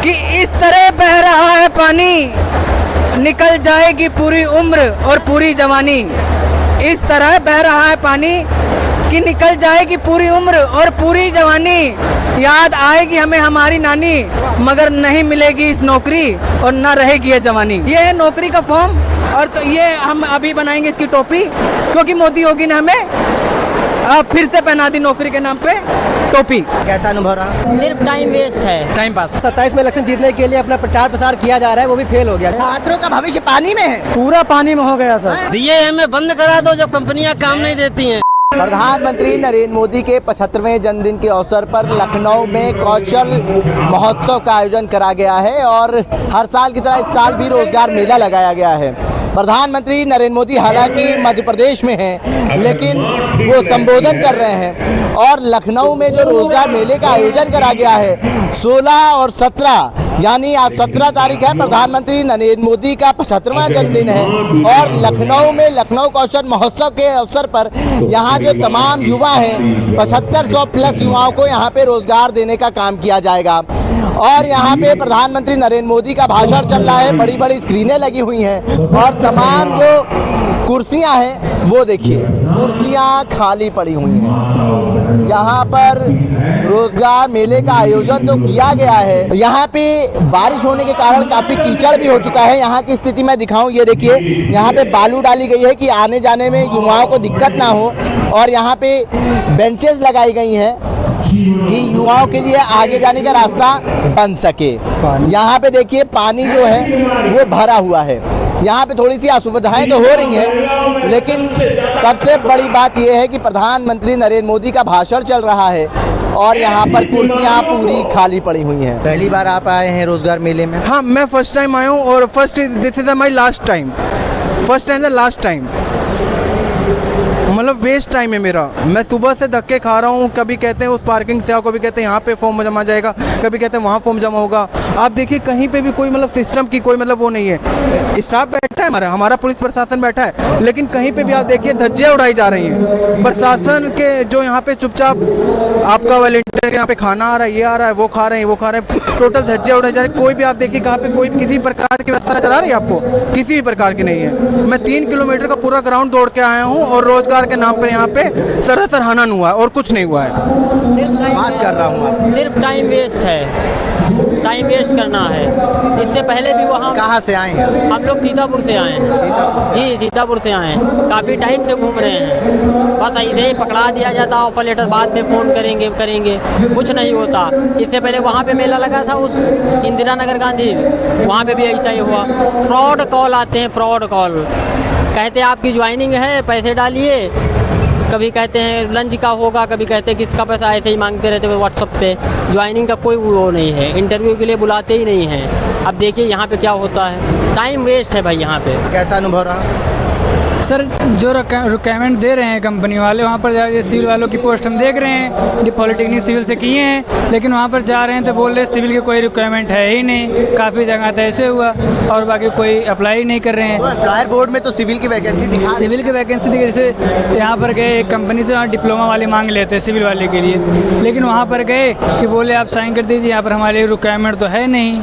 कि इस तरह बह रहा है पानी, निकल जाएगी पूरी उम्र और पूरी जवानी। इस तरह बह रहा है पानी कि निकल जाएगी पूरी उम्र और पूरी जवानी। याद आएगी हमें हमारी नानी, मगर नहीं मिलेगी इस नौकरी और ना रहेगी ये जवानी। ये है नौकरी का फॉर्म, और तो ये हम अभी बनाएंगे इसकी टोपी, क्योंकि मोदी योगी ने हमें फिर से पहना दी नौकरी के नाम पे टोपी। कैसा अनुभव रहा? सिर्फ टाइम वेस्ट है, टाइम पास। 27 में इलेक्शन जीतने के लिए अपना प्रचार प्रसार किया जा रहा है, वो भी फेल हो गया। छात्रों का भविष्य पानी में है, पूरा पानी में हो गया सर। बीए बंद करा दो जब कंपनियां काम नहीं देती हैं। प्रधानमंत्री नरेंद्र मोदी के 75वें जन्मदिन के अवसर पर लखनऊ में कौशल महोत्सव का आयोजन करा गया है और हर साल की तरह इस साल भी रोजगार मेला लगाया गया है। प्रधानमंत्री नरेंद्र मोदी हालांकि मध्य प्रदेश में हैं, लेकिन वो संबोधन कर रहे हैं और लखनऊ में जो रोजगार मेले का आयोजन करा गया है 16 और 17 यानी आज 17 तारीख है, प्रधानमंत्री नरेंद्र मोदी का 75वां जन्मदिन है और लखनऊ में लखनऊ कौशल महोत्सव के अवसर पर यहाँ जो तमाम युवा हैं 7500 प्लस युवाओं को यहाँ पे रोजगार देने का काम किया जाएगा। और यहाँ पे प्रधानमंत्री नरेंद्र मोदी का भाषण चल रहा है, बड़ी बड़ी स्क्रीनें लगी हुई हैं और तमाम जो कुर्सियाँ हैं वो देखिए, कुर्सियाँ खाली पड़ी हुई हैं। यहाँ पर रोजगार मेले का आयोजन तो किया गया है, यहाँ पे बारिश होने के कारण काफी कीचड़ भी हो चुका है। यहाँ की स्थिति मैं दिखाऊं, ये देखिए यहाँ पे बालू डाली गई है कि आने जाने में युवाओं को दिक्कत ना हो, और यहाँ पे बेंचेस लगाई गई हैं कि युवाओं के लिए आगे जाने का रास्ता बन सके। यहाँ पे देखिए पानी जो है वो भरा हुआ है, यहाँ पे थोड़ी सी असुविधाएं तो हो रही हैं, लेकिन सबसे बड़ी बात यह है कि प्रधानमंत्री नरेंद्र मोदी का भाषण चल रहा है और यहाँ पर कुर्सियाँ पूरी खाली पड़ी हुई हैं। पहली बार आप आए हैं रोजगार मेले में? हाँ, मैं फर्स्ट टाइम आया हूँ और this is my last time, first time the last time. मतलब वेस्ट टाइम है मेरा, मैं सुबह से धक्के खा रहा हूँ। कभी कहते हैं उस पार्किंग से आओ, कभी कहते हैं यहाँ पे फॉर्म जमा जाएगा, कभी कहते हैं वहाँ फॉर्म जमा होगा। आप देखिए कहीं पे भी कोई मतलब सिस्टम की कोई मतलब वो नहीं है। स्टाफ बैठा है, हमारा पुलिस प्रशासन बैठा है, लेकिन कहीं पे भी आप देखिए धज्जियाँ उड़ाई जा रही हैं। प्रशासन के जो यहाँ पे चुपचाप आपका वॉलंटियर यहाँ पे खाना आ रहा है, ये आ रहा है, वो खा रहे हैं, वो खा रहे हैं, टोटल धज्जियाँ उड़ाई जा रही है। कोई भी आप देखिए कहाँ पे कोई किसी प्रकार की व्यवस्था नजर आ रही है आपको? किसी भी प्रकार की नहीं है। मैं 3 किलोमीटर का पूरा ग्राउंड दौड़ के आया हूँ और रोजगार के नाम पर यहाँ पे सरासर हनन हुआ है और कुछ नहीं हुआ है। बात कर रहा हूँ, सिर्फ टाइम वेस्ट है, टाइम वेस्ट करना है। इससे पहले भी वहाँ कहाँ से आए हैं? हम लोग सीतापुर से आए हैं जी, सीतापुर से आए हैं, काफ़ी टाइम से घूम रहे हैं। बस ऐसे ही पकड़ा दिया जाता, ऑफर लेटर बाद में फ़ोन करेंगे, कुछ नहीं होता। इससे पहले वहाँ पे मेला लगा था उस इंदिरा नगर गांधी, वहाँ पे भी ऐसा ही हुआ। फ्रॉड कॉल आते हैं, फ्रॉड कॉल, कहते हैं आपकी ज्वाइनिंग है, पैसे डालिए, कभी कहते हैं लंच का होगा, कभी कहते हैं किसका पैसा, ऐसे ही मांगते रहते हैं व्हाट्सएप पे। ज्वाइनिंग का कोई वो नहीं है, इंटरव्यू के लिए बुलाते ही नहीं हैं। अब देखिए यहाँ पे क्या होता है, टाइम वेस्ट है भाई यहाँ पे। कैसा अनुभव रहा? सर जो रिक्वायरमेंट दे रहे हैं कंपनी वाले, वहाँ पर जाके सिविल वालों की पोस्ट हम देख रहे हैं, पॉलिटेक्निक सिविल से किए हैं, लेकिन वहाँ पर जा रहे हैं तो बोल रहे सिविल की कोई रिक्वायरमेंट है ही नहीं। काफ़ी जगह तो ऐसे हुआ और बाकी कोई अप्लाई नहीं कर रहे हैं। एम्प्लॉयर बोर्ड में तो सिविल की वैकेंसी दिखा, सिविल की वैकेंसी दिखी, जैसे यहाँ पर गए एक कंपनी तो डिप्लोमा वाले मांग लेते हैं सिविल वाले के लिए, लेकिन वहाँ पर गए कि बोले आप साइन कर दीजिए, यहाँ पर हमारे रिक्वायरमेंट तो है नहीं।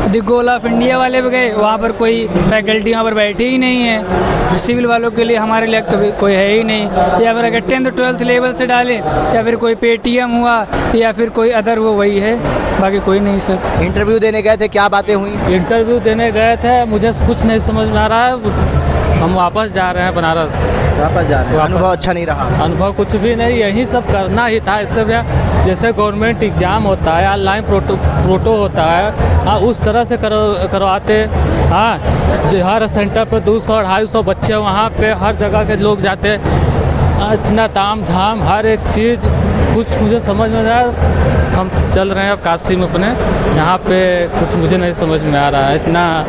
दी गोल ऑफ इंडिया वाले पे गए, वहाँ पर कोई फैकल्टी वहाँ पर बैठी ही नहीं है। सिविल वालों के लिए हमारे लिए तो कोई है ही नहीं। या फिर अगर 10th 12th लेवल से डालें, या फिर कोई पेटीएम हुआ, या फिर कोई अदर, वो वही है, बाकी कोई नहीं सर। इंटरव्यू देने गए थे, क्या बातें हुई? इंटरव्यू देने गए थे, मुझे कुछ नहीं समझ में आ रहा है। हम वापस जा रहे हैं बनारस। वापस जा रहे हैं? अनुभव अच्छा नहीं रहा? अनुभव कुछ भी नहीं, यही सब करना ही था। इससे जैसे गवर्नमेंट एग्ज़ाम होता है, ऑनलाइन प्रोटो होता है, हाँ उस तरह से करवाते। हाँ, हर सेंटर पर 200-250 बच्चे, वहाँ पे हर जगह के लोग जाते, इतना ताम झाम हर एक चीज़, कुछ मुझे समझ में नहीं आया। हम चल रहे हैं अब काशी में अपने, यहाँ पे कुछ मुझे नहीं समझ में आ रहा है इतना।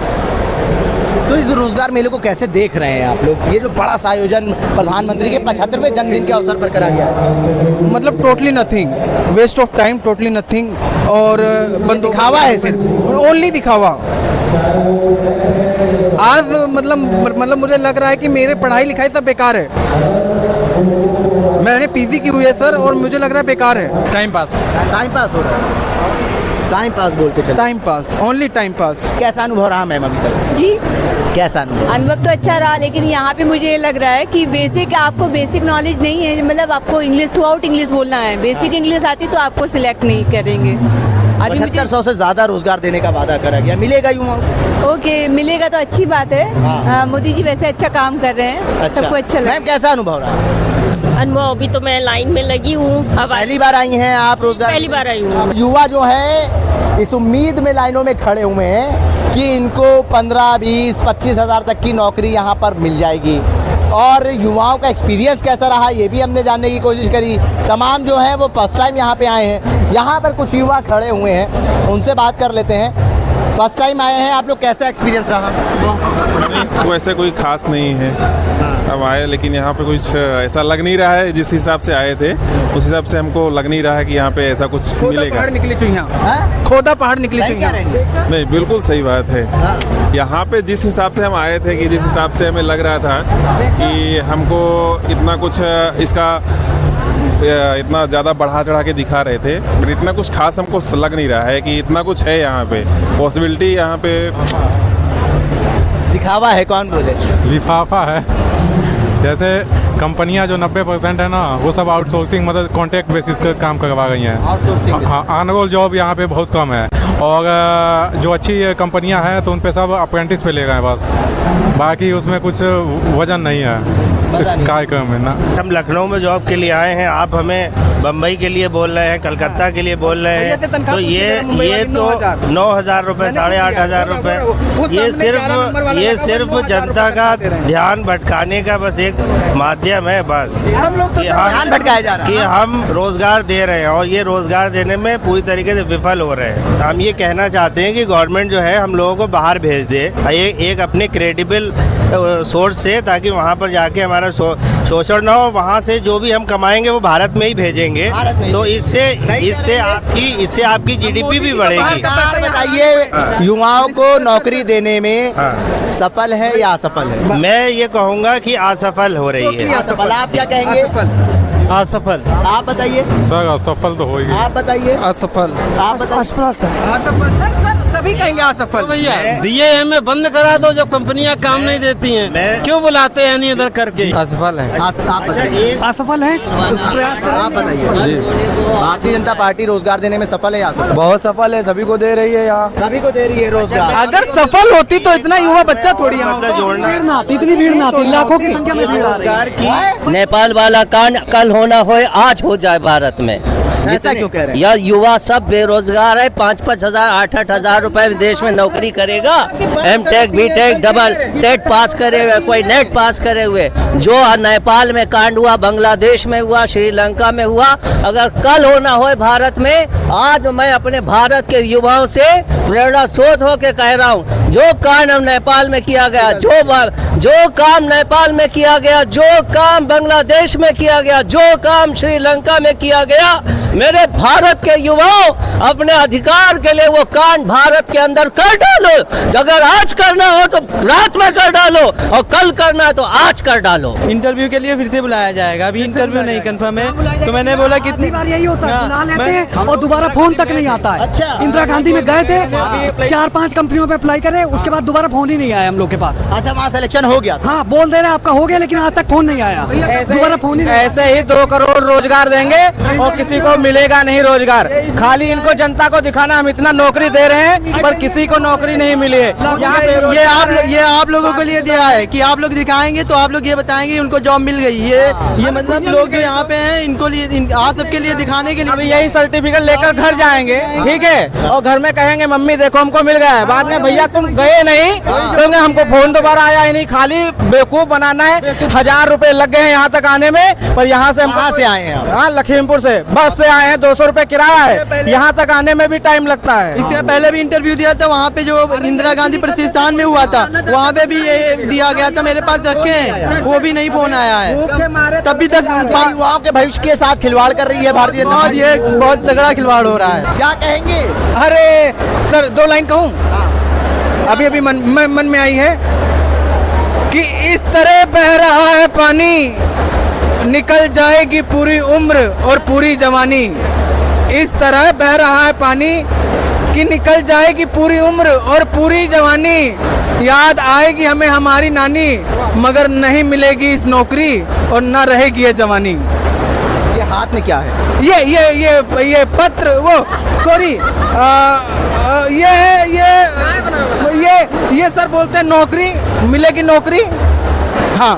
तो इस रोजगार मेले को कैसे देख रहे हैं आप लोग? ये जो बड़ा सा आयोजन प्रधानमंत्री के 75वें जन्मदिन के अवसर पर करा गया है, मतलब totally nothing, waste of time, totally nothing. और दिखावा है, सिर्फ ओनली दिखावा। आज मतलब मुझे लग रहा है कि मेरे पढ़ाई लिखाई सब बेकार है। मैंने पीजी की हुई है सर, और मुझे लग रहा है बेकार है। टाइम पास हो रहा है। टाइम पास बोल के चलो। Time pass, only time pass. कैसा अनुभव रहा मैम अभी तक? जी, कैसा अनुभव? अनुभव तो अच्छा रहा, लेकिन यहाँ पे मुझे ये लग रहा है कि आपको बेसिक नॉलेज नहीं है, मतलब आपको इंग्लिश थ्रू आउट इंग्लिश बोलना है। बेसिक इंग्लिश आती तो आपको सिलेक्ट नहीं करेंगे। अभी मुझे 7500 से ज्यादा रोजगार देने का वादा करा गया, मिलेगा युवाओं को? ओके, मिलेगा तो अच्छी बात है। हाँ। मोदी जी वैसे अच्छा काम कर रहे हैं, सबको अच्छा लगा। मैम कैसा अनुभव रहा? अनुभव अभी तो मैं लाइन में लगी हूँ। अब पहली बार आई हैं आप रोजगार? पहली बार आई हूँ। युवा जो है इस उम्मीद में लाइनों में खड़े हुए हैं कि इनको 15, 20, 25 हज़ार तक की नौकरी यहाँ पर मिल जाएगी। और युवाओं का एक्सपीरियंस कैसा रहा ये भी हमने जानने की कोशिश करी। तमाम जो हैं वो फर्स्ट टाइम यहाँ पे आए हैं। यहाँ पर कुछ युवा खड़े हुए हैं, उनसे बात कर लेते हैं। फर्स्ट टाइम आए हैं, आप लोग कैसा एक्सपीरियंस रहा? वैसे कोई खास नहीं है, अब आए, लेकिन यहाँ पे कुछ ऐसा लग नहीं रहा है जिस हिसाब से आए थे उस हिसाब से हमको लग नहीं रहा है कि यहाँ पे ऐसा कुछ मिलेगा। पहाड़ निकली चुहिया, हाँ? खोदा पहाड़ निकली नहीं चुहिया। क्या रहेंगे? नहीं, बिल्कुल सही बात है। यहाँ पे जिस हिसाब से हम आए थे, कि जिस हिसाब से हमें लग रहा था कि हमको इतना कुछ इसका इतना ज़्यादा बढ़ा चढ़ा के दिखा रहे थे, पर इतना कुछ खास हमको लग नहीं रहा है कि इतना कुछ है यहाँ पे। पॉसिबिलिटी यहाँ पे दिखावा है, कौन बोले? लिफाफा है। जैसे कंपनियां जो 90% है ना, वो सब आउटसोर्सिंग मतलब कॉन्ट्रैक्ट बेसिस पे काम करवा रही हैं। आउटसोर्सिंग। हाँ, ऑन रोल जॉब यहाँ पे बहुत कम है। और जो अच्छी कंपनियां हैं तो उन पे सब अप्रेंटिस पे ले गए बस, बाकी उसमें कुछ वजन नहीं है इस कार्यक्रम में ना। हम लखनऊ में जॉब के लिए आए हैं, आप हमें बम्बई के लिए बोल रहे हैं, कलकत्ता के लिए बोल रहे हैं, तो ये तो 9,000 रुपये, 8,500 रुपये, ये सिर्फ जनता का ध्यान भटकाने का बस एक माध्यम है। बस ध्यान भटकाया जा रहा है कि हम रोजगार दे रहे हैं और ये रोजगार देने में पूरी तरीके से विफल हो रहे हैं। हम ये कहना चाहते हैं कि गवर्नमेंट जो है हम लोगों को बाहर भेज दे, एक अपने क्रेडिबल सोर्स से, ताकि वहाँ पर जाके हमारा शोषण ना हो। वहाँ से जो भी हम कमाएंगे वो भारत में ही भेजेंगे, तो इससे आपकी जीडीपी भी बढ़ेगी। बताइए, युवाओं को नौकरी देने में सफल है या असफल है? मैं ये कहूँगा कि असफल हो रही है। असफल। आप क्या कहेंगे? असफल। आप बताइए। सर असफल तो होगी। आप बताइए। असफल। आप बताइए। असफल सर, सभी कहेंगे असफल। BAMA बंद करा दो, जब कंपनियां काम नहीं देती हैं, क्यों बुलाते हैं नहीं इधर करके? असफल है। आप बताइए। असफल है। आप बताइए। भारतीय जनता पार्टी रोजगार देने में सफल है या असफल? बहुत सफल है, सभी को दे रही है यहाँ, सभी को दे रही है रोजगार। अगर सफल होती तो इतना युवा बच्चा थोड़ी यहाँ जोड़ना इतनी भीड़ ना आती, लाखों की संख्या में भीड़ आ रही है। रोजगार की नेपाल वाला कांड कल होना हो आज हो जाए भारत में। ऐसा क्यों कह रहे हैं? या युवा सब बेरोजगार है, 5-5 हजार 8-8 हजार रुपए विदेश में नौकरी करेगा, M.Tech, B.Tech, double TET pass करे हुए, कोई नेट पास करे हुए। जो नेपाल में कांड हुआ, बांग्लादेश में हुआ, श्रीलंका में हुआ, अगर कल होना हो भारत में, आज मैं अपने भारत के युवाओं से प्रेरणा स्रोत होकर कह रहा हूँ, जो कांड हम नेपाल में किया गया, जो काम नेपाल में किया गया, जो काम बांग्लादेश में किया गया, जो काम श्रीलंका में किया गया, मेरे भारत के युवाओं अपने अधिकार के लिए वो कांड भारत के अंदर कर डालो। अगर आज करना हो तो रात में कर डालो, और कल करना है तो आज कर डालो। इंटरव्यू के लिए फिर से बुलाया जाएगा, अभी इंटरव्यू नहीं कंफर्म है, तो मैंने बोला कितनी बार यही होता है, बुला लेते हैं और दोबारा फोन तक नहीं आता है। अच्छा। इंदिरा गांधी में गए थे, 4-5 कंपनियों पे अप्लाई करे, उसके बाद दोबारा फोन ही नहीं आया हम लोग के पास। अच्छा, वहाँ सिलेक्शन हो गया। हाँ, बोल दे रहे आपका हो गया, लेकिन आज तक फोन नहीं आया, दोबारा फोन ही नहीं। ऐसे ही 2 करोड़ रोजगार देंगे और किसी को मिलेगा नहीं रोजगार। खाली इनको जनता को दिखाना हम इतना नौकरी दे रहे हैं, पर किसी को नौकरी नहीं मिली है। ये आप लोगों के लिए दिया है कि आप लोग दिखाएंगे तो आप लोग ये बताएंगे उनको जॉब मिल गई। ये मतलब लोग जो यहाँ पे हैं, इनको लिए आप सबके लिए दिखाने के लिए अभी यही सर्टिफिकेट लेकर घर जाएंगे, ठीक है, और घर में कहेंगे मम्मी देखो हमको मिल गया है। बाद में भैया तुम गए नहीं, क्योंकि हमको फोन दोबारा आया ही नहीं, खाली बेवकूफ बनाना है। 1000 रुपए लग गए हैं यहाँ तक आने में, पर यहाँ से हम कहाँ से आए हैं? हाँ, लखीमपुर से बस से आए हैं, 200 रुपए किराया है, यहाँ तक आने में भी टाइम लगता है। इससे पहले भी इंटरव्यू दिया था, वहाँ पे जो इंदिरा गांधी प्रतिष्ठान में हुआ था, वहाँ पे भी ये दिया गया था, मेरे पास रखे हैं, वो भी नहीं फोन आया है। तभी तक युवाओं के भविष्य के साथ खिलवाड़ कर रही है भारतीय जनता पार्टी। ये बहुत तगड़ा खिलवाड़ हो रहा है। क्या कहेंगे? अरे सर, 2 लाइन कहूँ, अभी मन में आई है कि इस तरह बह रहा है पानी, निकल जाएगी पूरी उम्र और पूरी जवानी। इस तरह बह रहा है पानी, कि निकल जाएगी पूरी उम्र और पूरी जवानी, याद आएगी हमें हमारी नानी, मगर नहीं मिलेगी इस नौकरी और न रहेगी ये जवानी। ये हाथ में क्या है? ये पत्र वो सॉरी ये है ये सर बोलते हैं नौकरी मिलेगी नौकरी। हाँ,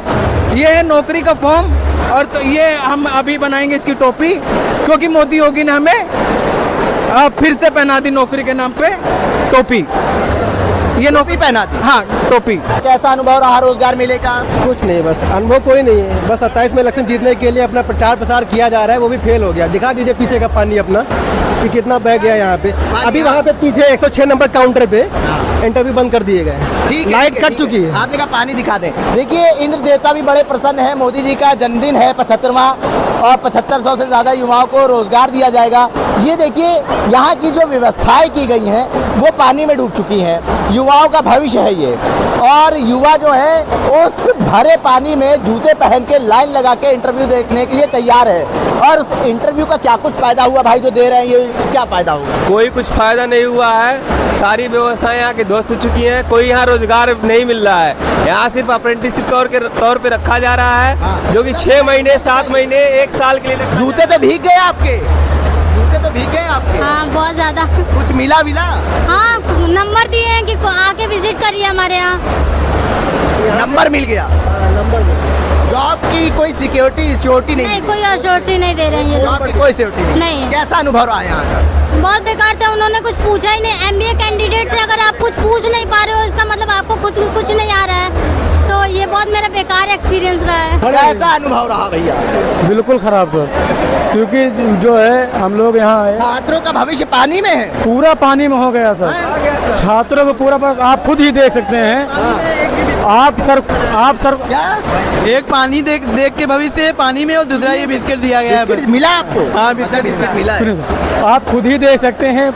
ये है नौकरी का फॉर्म। और तो ये हम अभी बनाएंगे इसकी टोपी, क्योंकि मोदी योगी ने हमें फिर से पहना दी नौकरी के नाम पे टोपी। ये नौकरी पहना दी। हाँ, टोपी। कैसा अनुभव रहा रोजगार मेले का? कुछ नहीं, बस अनुभव कोई नहीं है। बस 27 में इलेक्शन जीतने के लिए अपना प्रचार प्रसार किया जा रहा है, वो भी फेल हो गया। दिखा दीजिए पीछे का पानी अपना कि कितना बह गया यहाँ पे। अभी वहाँ पे पीछे 106 नंबर काउंटर पे इंटरव्यू बंद कर दिए गए, लाइट कट चुकी है। आपने कहा पानी दिखा दें। देखिए, इंद्र देवता भी बड़े प्रसन्न है। मोदी जी का जन्मदिन है 75वां और 7500 से ज्यादा युवाओं को रोजगार दिया जाएगा। ये देखिए, यहाँ की जो व्यवस्थाएं की गई हैं वो पानी में डूब चुकी हैं। युवाओं का भविष्य है ये, और युवा जो है उस भरे पानी में जूते पहन के लाइन लगा के इंटरव्यू देखने के लिए तैयार है। और उस इंटरव्यू का क्या कुछ फायदा हुआ भाई जो दे रहे हैं, ये क्या फायदा हुआ? कोई कुछ फायदा नहीं हुआ है। सारी व्यवस्थाएं यहाँ की ध्वस्त हो चुकी हैं। कोई यहाँ रोजगार नहीं मिल रहा है। यहाँ सिर्फ अप्रेंटिसशिप तौर पे रखा जा रहा है, जो कि 6 महीने 7 महीने 1 साल के लिए। जूते तो भीग गए आपके, जूते तो भीग गए आपके। हाँ, बहुत ज्यादा। कुछ मिला? हाँ, नंबर दिए हैं कि आके विजिट करिए हमारे यहाँ। नंबर मिल गया? जॉब की कोई सिक्योरिटी नहीं? कोई अश्योरिटी नहीं दे रहे हैं ये लोग। कोई सिक्योरिटी नहीं। कैसा अनुभव रहा यहाँ का? बहुत बेकार था। उन्होंने कुछ पूछा ही नहीं। MBA कैंडिडेट से अगर आप कुछ पूछ नहीं पा रहे हो, इसका मतलब आपको खुद कुछ नहीं आ रहा है। तो ये बहुत मेरा बेकार एक्सपीरियंस रहा है। कैसा अनुभव रहा भैया? बिल्कुल खराब सर, क्योंकि जो है हम लोग यहाँ आए, छात्रों का भविष्य पानी में है, पूरा पानी में हो गया सर। छात्रों को पूरा आप खुद ही देख सकते हैं। आप सर एक पानी देख के भविष्य पानी में, और दूसरा ये बिस्किट दिया गया है। मिला आपको? हाँ, बिस्किट मिला है। आप खुद ही देख सकते हैं,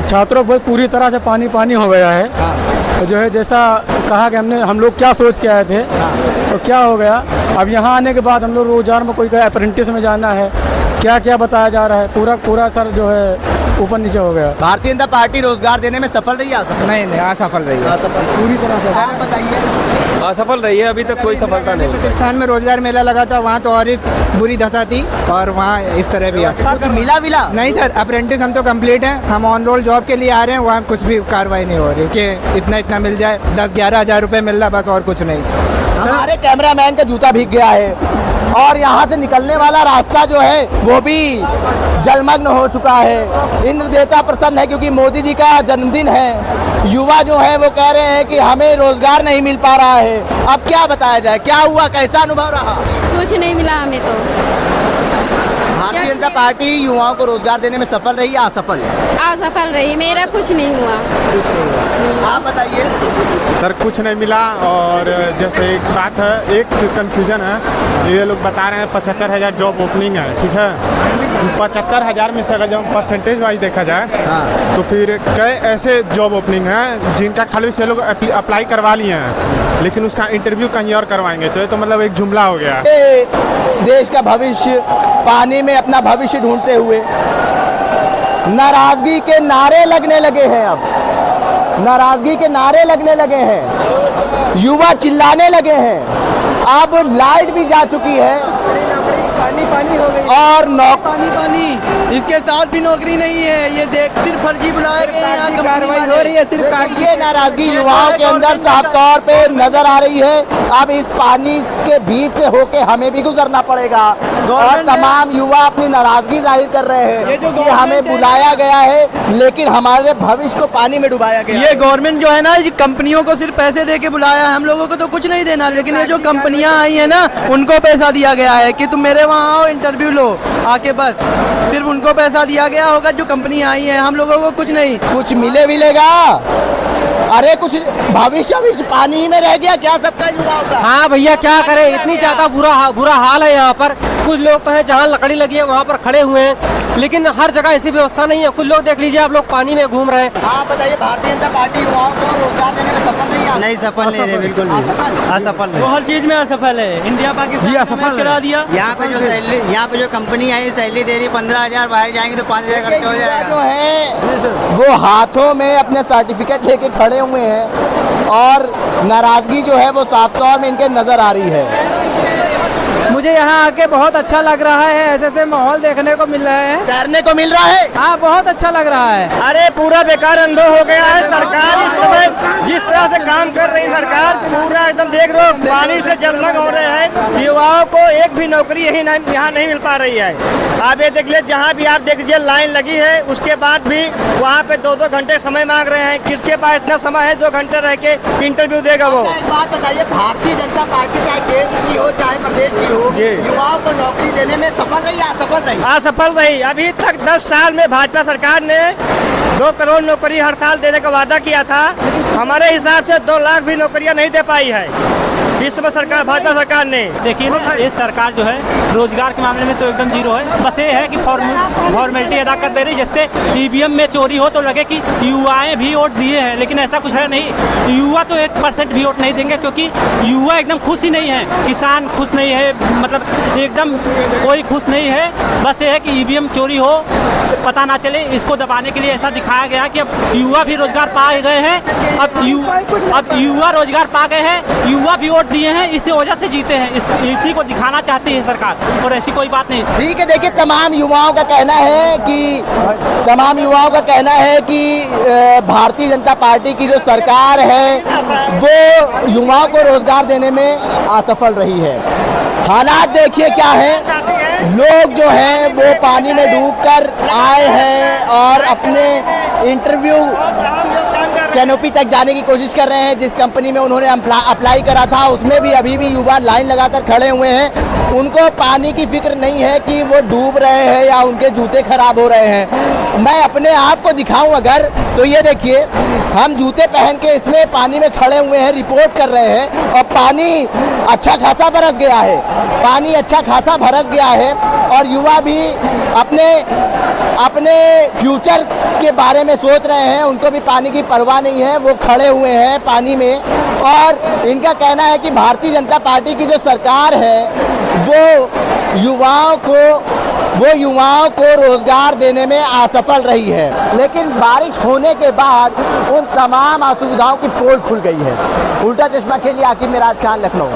छात्रों को पूरी तरह से पानी हो गया है। तो जो है जैसा कहा कि हम लोग क्या सोच के आए थे, तो क्या हो गया। अब यहाँ आने के बाद हम लोग रोजगार में कोई अप्रेंटिस में जाना है, क्या क्या बताया जा रहा है, पूरा सर जो है ऊपर नीचे हो गया। भारतीय जनता पार्टी रोजगार देने में सफल रही है? नहीं, असफल रही है। पूरी तरह से। आप बताइए। असफल रही है, अभी तक कोई सफलता नहीं। राजस्थान में रोजगार मेला लगा था, वहाँ तो और ही बुरी दशा थी, और वहाँ इस तरह भी कुछ मिला? नहीं सर, अप्रेंटिस हम तो कंप्लीट हैं। हम ऑन रोल जॉब के लिए आ रहे हैं, वहाँ कुछ भी कार्रवाई नहीं हो रही कि इतना मिल जाए। 10-11 हज़ार रुपये मिल रहा, बस और कुछ नहीं। हमारे कैमरामैन का जूता भीग गया है, और यहाँ से निकलने वाला रास्ता जो है वो भी जलमग्न हो चुका है। इंद्र देवता प्रसन्न है क्योंकि मोदी जी का जन्मदिन है। युवा जो है वो कह रहे हैं कि हमें रोजगार नहीं मिल पा रहा है। अब क्या बताया जाए, क्या हुआ, कैसा अनुभव रहा? कुछ नहीं मिला हमें तो। भारतीय जनता पार्टी युवाओं को रोजगार देने में सफल रही या असफल? असफल रही, मेरा कुछ नहीं हुआ। आप बताइए। सर कुछ नहीं मिला। और जैसे एक बात है, एक कंफ्यूजन है, ये लोग बता रहे हैं 75,000 जॉब ओपनिंग है, ठीक है। 75,000 में से अगर जब परसेंटेज वाइज देखा जाए तो फिर कई ऐसे जॉब ओपनिंग हैं जिनका खाली से लोग अप्लाई करवा लिए हैं, लेकिन उसका इंटरव्यू कहीं और करवाएंगे। तो ये तो मतलब एक जुमला हो गया। देश का भविष्य पानी में अपना भविष्य ढूंढते हुए नाराजगी के नारे लगने लगे हैं। अब नाराजगी के नारे लगने लगे हैं, युवा चिल्लाने लगे हैं। अब लाइट भी जा चुकी है पानी हो गई, और पानी इसके साथ भी नौकरी नहीं है। ये देख सिर्फ फर्जी बुलाए गए, यहाँ कार्रवाई हो रही है सिर्फ। ये नाराजगी युवाओं के अंदर साफ तौर पे नजर आ रही है। अब इस पानी के बीच से होके हमें भी गुजरना पड़ेगा, और तमाम युवा अपनी नाराजगी जाहिर कर रहे हैं कि हमें बुलाया गया है लेकिन हमारे भविष्य को पानी में डुबाया गया। ये गवर्नमेंट जो है ना, ये कंपनियों को सिर्फ पैसे दे के बुलाया है, हम लोगों को तो कुछ नहीं देना। लेकिन ये जो कंपनियां आई है ना, उनको पैसा दिया गया है कि तुम मेरे वहाँ आओ, इंटरव्यू लो आके, बस सिर्फ उनको पैसा दिया गया होगा जो कंपनी आई है, हम लोगों को कुछ नहीं। कुछ मिलेगा? अरे कुछ भविष्य पानी में रह गया क्या सबका युवाओं का? हाँ भैया, क्या करें, इतनी ज्यादा बुरा हाल है यहाँ पर। कुछ लोग तो है जहाँ लकड़ी लगी है वहाँ पर खड़े हुए हैं, लेकिन हर जगह ऐसी व्यवस्था नहीं है। कुछ लोग देख लीजिए, आप लोग पानी में घूम रहे हैं। आप बताइए, भारतीय जनता पार्टी युवाओं को रोजगार देने में सफल नहीं है? नहीं, सफल नहीं रहे, बिल्कुल नहीं, असफल वो हर चीज में असफल है। इंडिया पाकिस्तान करा दिया। यहाँ पे जो सैलरी, यहाँ पे जो कंपनी आई सैलरी दे रही 15,000, बाहर जाएंगे तो 5,000 खर्च हो जाएगा। जो है वो हाथों में अपने सर्टिफिकेट लेके खड़े हुए हैं और नाराजगी जो है वो साफ तौर में इनके नजर आ रही है। मुझे यहाँ आके बहुत अच्छा लग रहा है, ऐसे माहौल देखने को मिल रहा है, तैरने को मिल रहा है। हाँ, बहुत अच्छा लग रहा है। अरे पूरा बेकार अंधो हो गया है। सरकार इस समय जिस तरह से काम कर रही सरकार, पूरा एकदम देख रहे हो, पानी से जलमग्न हो रहे हैं। युवाओं को एक भी नौकरी यहाँ नहीं मिल पा रही है। आप ये देख लीजिए, जहाँ भी आप देख लीजिए लाइन लगी है, उसके बाद भी वहाँ पे 2-2 घंटे समय मांग रहे हैं। किसके पास इतना समय है 2 घंटे रह के इंटरव्यू देगा वो? एक बात बताइए, भारतीय जनता पार्टी चाहे केंद्र की हो चाहे प्रदेश की हो, युवाओं को नौकरी देने में सफल रही या असफल रही? असफल रही। अभी तक 10 साल में भाजपा सरकार ने 2 करोड़ नौकरी हर साल देने का वादा किया था। हमारे हिसाब से 2 लाख भी नौकरियां नहीं दे पाई है इस समय सरकार, भाजपा सरकार ने। देखिए ना, ये सरकार जो है रोजगार के मामले में तो एकदम जीरो है। बस ये है कि फॉर्मेलिटी अदा कर दे रही, जिससे ईवीएम में चोरी हो तो लगे कि युवाएं भी वोट दिए हैं, लेकिन ऐसा कुछ है नहीं। युवा तो 1% भी वोट नहीं देंगे, क्योंकि युवा एकदम खुश ही नहीं है। किसान खुश नहीं है, मतलब एकदम कोई खुश नहीं है। बस ये है कि ईवीएम चोरी हो, पता ना चले, इसको दबाने के लिए ऐसा दिखाया गया कि अब युवा भी रोजगार पा गए हैं। अब युवा रोजगार पा गए हैं, युवा भी वोट दिए हैं, इसी वजह से जीते हैं। इसी को दिखाना चाहती है सरकार, और ऐसी कोई बात नहीं। ठीक है, देखिए तमाम युवाओं का कहना है कि भारतीय जनता पार्टी की जो सरकार है वो युवाओं को रोजगार देने में असफल रही है। हालात देखिए क्या है, लोग जो हैं वो पानी में डूबकर आए हैं और अपने इंटरव्यू कैनोपी तक जाने की कोशिश कर रहे हैं। जिस कंपनी में उन्होंने अप्लाई करा था उसमें भी अभी भी युवा लाइन लगाकर खड़े हुए हैं। उनको पानी की फिक्र नहीं है कि वो डूब रहे हैं या उनके जूते खराब हो रहे हैं। मैं अपने आप को दिखाऊं अगर, तो ये देखिए, हम जूते पहन के इसमें पानी में खड़े हुए हैं, रिपोर्ट कर रहे हैं, और पानी अच्छा खासा बरस गया है, पानी अच्छा खासा बरस गया है। और युवा भी अपने फ्यूचर के बारे में सोच रहे हैं, उनको भी पानी की परवाह नहीं है, वो खड़े हुए हैं पानी में। और इनका कहना है कि भारतीय जनता पार्टी की जो सरकार है वो युवाओं को रोजगार देने में असफल रही है। लेकिन बारिश होने के बाद उन तमाम असुविधाओं की पोल खुल गई है। उल्टा चश्मा के लिए आकिब मिराज खान, लखनऊ।